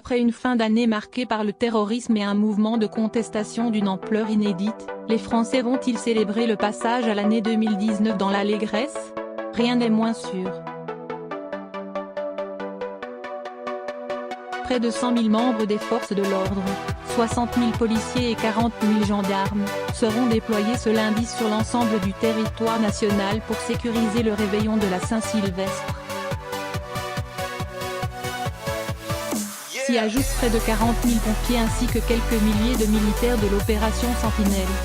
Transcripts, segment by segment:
Après une fin d'année marquée par le terrorisme et un mouvement de contestation d'une ampleur inédite, les Français vont-ils célébrer le passage à l'année 2019 dans l'allégresse? Rien n'est moins sûr. Près de 100 000 membres des forces de l'ordre, 60 000 policiers et 40 000 gendarmes, seront déployés ce lundi sur l'ensemble du territoire national pour sécuriser le réveillon de la Saint-Sylvestre. S'y ajoutent près de 40 000 pompiers ainsi que quelques milliers de militaires de l'opération Sentinelle.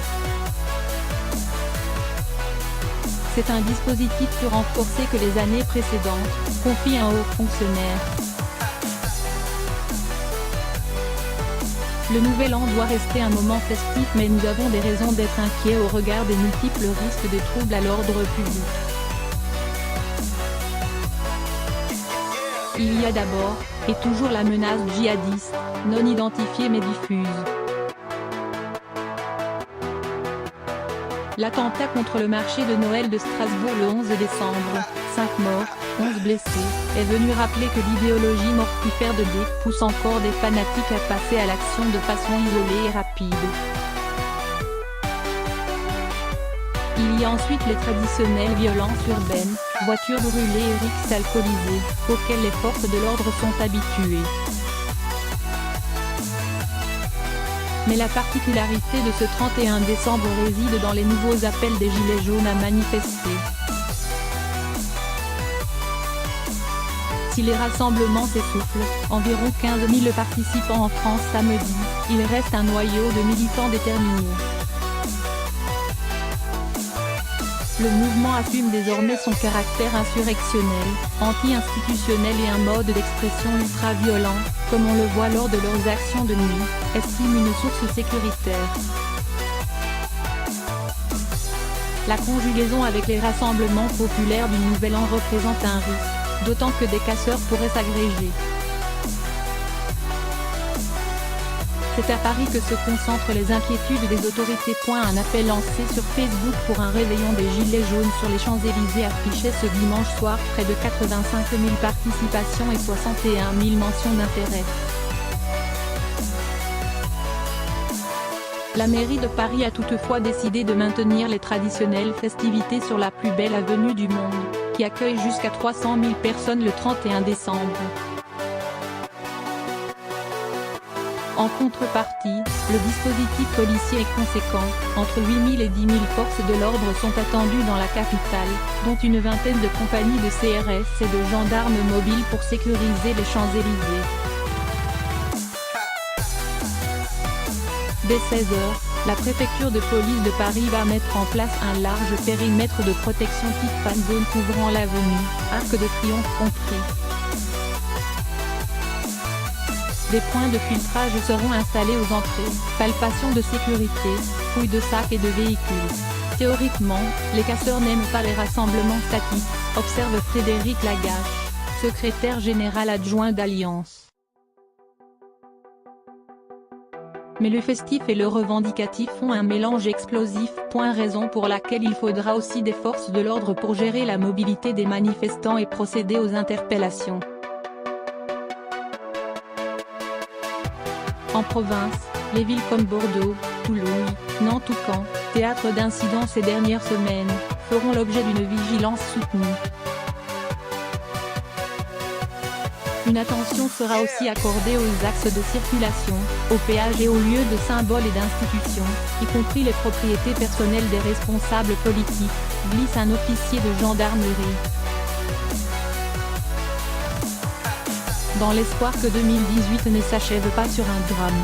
C'est un dispositif plus renforcé que les années précédentes, confie un haut fonctionnaire. Le nouvel an doit rester un moment festif, mais nous avons des raisons d'être inquiets au regard des multiples risques de troubles à l'ordre public. Il y a d'abord, et toujours, la menace djihadiste, non identifiée mais diffuse. L'attentat contre le marché de Noël de Strasbourg le 11 décembre, 5 morts, 11 blessés, est venu rappeler que l'idéologie mortifère de Daesh pousse encore des fanatiques à passer à l'action de façon isolée et rapide. Il y a ensuite les traditionnelles violences urbaines, voitures brûlées et rixes alcoolisés, auxquelles les forces de l'ordre sont habituées. Mais la particularité de ce 31 décembre réside dans les nouveaux appels des Gilets jaunes à manifester. Si les rassemblements s'essoufflent, environ 15 000 participants en France samedi, il reste un noyau de militants déterminés. Le mouvement assume désormais son caractère insurrectionnel, anti-institutionnel et un mode d'expression ultra-violent, comme on le voit lors de leurs actions de nuit, estime une source sécuritaire. La conjugaison avec les rassemblements populaires du Nouvel An représente un risque, d'autant que des casseurs pourraient s'agréger. C'est à Paris que se concentrent les inquiétudes des autorités. Un appel lancé sur Facebook pour un réveillon des Gilets jaunes sur les Champs-Élysées affichait ce dimanche soir près de 85 000 participations et 61 000 mentions d'intérêt. La mairie de Paris a toutefois décidé de maintenir les traditionnelles festivités sur la plus belle avenue du monde, qui accueille jusqu'à 300 000 personnes le 31 décembre. En contrepartie, le dispositif policier est conséquent, entre 8 000 et 10 000 forces de l'ordre sont attendues dans la capitale, dont une vingtaine de compagnies de CRS et de gendarmes mobiles pour sécuriser les Champs-Élysées. Dès 16h, la préfecture de police de Paris va mettre en place un large périmètre de protection type fan zone couvrant l'avenue, Arc de Triomphe compris. Des points de filtrage seront installés aux entrées, palpation de sécurité, fouilles de sacs et de véhicules. Théoriquement, les casseurs n'aiment pas les rassemblements statiques, observe Frédéric Lagache, secrétaire général adjoint d'Alliance. Mais le festif et le revendicatif font un mélange explosif. Raison pour laquelle il faudra aussi des forces de l'ordre pour gérer la mobilité des manifestants et procéder aux interpellations. En province, les villes comme Bordeaux, Toulouse, Nantes ou Caen, théâtre d'incidents ces dernières semaines, feront l'objet d'une vigilance soutenue. Une attention sera aussi accordée aux axes de circulation, aux péages et aux lieux de symboles et d'institutions, y compris les propriétés personnelles des responsables politiques, glisse un officier de gendarmerie. Dans l'espoir que 2018 ne s'achève pas sur un drame.